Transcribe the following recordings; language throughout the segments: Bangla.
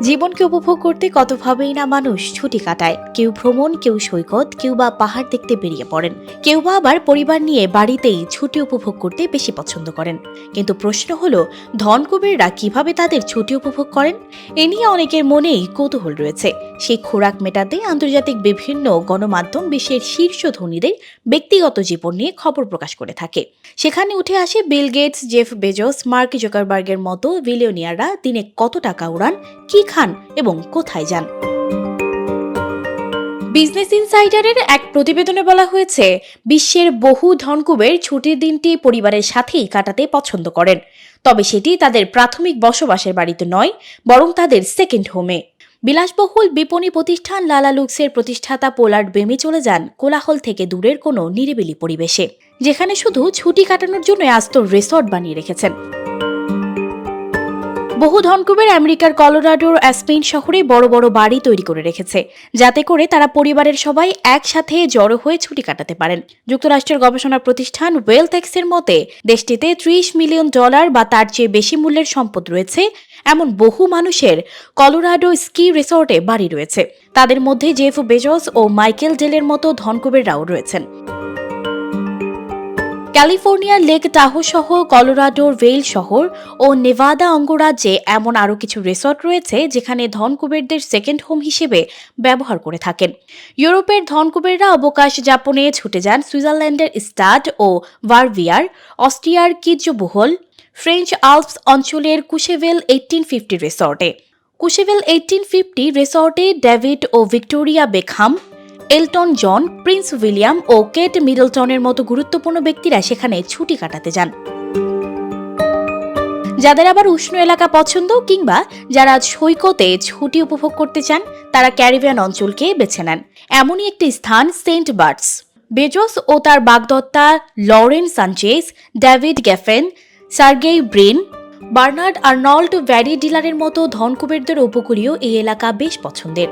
জীবনকে উপভোগ করতে কতভাবেই না মানুষ ছুটি কাটায়। কেউ ভ্রমণ, কেউ সৈকত, কেউ বা পাহাড় দেখতে বেরিয়ে পড়েন, কেউ বা আবার পরিবার নিয়ে বাড়িতেই ছুটি উপভোগ করতে বেশি পছন্দ করেন। কিন্তু প্রশ্ন হলো, ধনকুবেররা কিভাবে তাদের ছুটি উপভোগ করেন? এ নিয়ে অনেকের মনেই কৌতূহল রয়েছে। সেই খোরাক মেটাতে আন্তর্জাতিক বিভিন্ন গণমাধ্যম বিশ্বের শীর্ষ ধনীদের ব্যক্তিগত জীবন নিয়ে খবর প্রকাশ করে থাকে। সেখানে উঠে আসে Bill Gates, Jeff Bezos, Mark জুকারবার্গের মতো বিলিয়নিয়াররা দিনে কত টাকা উড়ান, কি খান এবং কোথায় যান। বিজনেস ইনসাইডারের এক প্রতিবেদনে বলা হয়েছে, বিশ্বের বহু ধনকুবের ছুটির দিনটি পরিবারের সাথেই কাটাতে পছন্দ করেন। তবে সেটি তাদের প্রাথমিক বসবাসের বাড়িতে নয়, বরং তাদের সেকেন্ড হোমে। বিলাসবহুল বিপণী প্রতিষ্ঠান লালা লুক্সের প্রতিষ্ঠাতা পোলার্ড বেমি চলে যান কোলাহল থেকে দূরের কোনো নিরিবিলি পরিবেশে, যেখানে শুধু ছুটি কাটানোর জন্য আস্ত রিসর্ট বানিয়ে রেখেছেন। বহু ধনকুবের আমেরিকার কলোরাডোর অ্যাসপেন শহরে বড় বড় বাড়ি তৈরি করে রেখেছে, যাতে করে তারা পরিবারের সবাই একসাথে জড়ো হয়ে ছুটি কাটাতে পারেন। যুক্তরাষ্ট্রের গবেষণা প্রতিষ্ঠান ওয়েলথেক্সের মতে, দেশটিতে $30 মিলিয়ন বা তার চেয়ে বেশি মূল্যের সম্পদ রয়েছে এমন বহু মানুষের কলোরাডো স্কি রিসর্টে বাড়ি রয়েছে। তাদের মধ্যে জেফ বেজোস ও মাইকেল ডেলের মতো ধনকুবেররাও রয়েছেন। ক্যালিফোর্নিয়ার লেক টাহো সহ কলোরাডোর ভেইল শহর ও নেভাদা অঙ্গরাজ্যে এমন আরও কিছু রিসর্ট রয়েছে যেখানে ধনকুবেরদের সেকেন্ড হোম হিসেবে ব্যবহার করে থাকেন। ইউরোপের ধনকুবেররা অবকাশ যাপনে ছুটে যান সুইজারল্যান্ডের স্টাড ও ভারভিয়ার, অস্ট্রিয়ার কিৎজবুহল, ফ্রেঞ্চ আল্পস অঞ্চলের কুশেভেল 1850 রিসর্টে। কুশেভেল 1850 রিসর্টে ডেভিড ও Victoria Beckham, Elton John, Prince William ও কেট মিডলটনের মতো গুরুত্বপূর্ণ ব্যক্তিরা সেখানে ছুটি কাটাতে যান। যাদের আবার উষ্ণ এলাকা পছন্দ কিংবা যারা সৈকতে ছুটি উপভোগ করতে চান, তারা ক্যারিবিয়ান অঞ্চলকে বেছে নেন। এমনই একটি স্থান সেন্ট বার্টস। বেজোস ও তার বাগদত্তা Lauren Sanchez, David Geffen, Sergey Brin, Bernard Arnault Barry ডিলারের মতো ধনকুবেরদের উপকূলীয় এই এলাকা বেশ পছন্দের।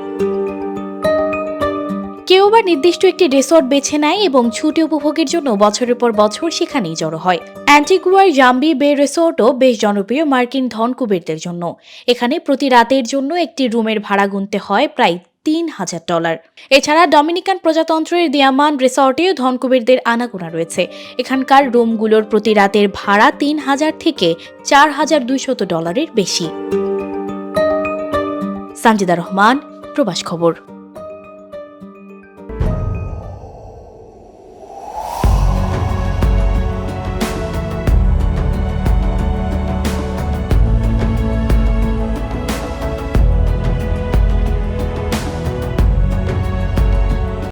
কেউ বা নির্দিষ্ট একটি রিসর্ট বেছে নেয় এবং ছুটি উপভোগের জন্য বছরের পর বছর সেখানেই জড়ো হয়। অ্যান্টিগুয়ার জাম্বি বে রিসর্টও বেশ জনপ্রিয় মার্কিন ধনকুবেরদের জন্য। এখানে প্রতি রাতের জন্য একটি রুমের ভাড়া গুনতে হয় প্রায় $3000। এছাড়া ডমিনিকান প্রজাতন্ত্রের দিয়ামান রিসর্টেও ধনকুবেরদের আনাগোনা রয়েছে। এখানকার রুমগুলোর প্রতি রাতের ভাড়া $3000 থেকে $4200 বেশি। সানজিদা রহমান, প্রবাস খবর।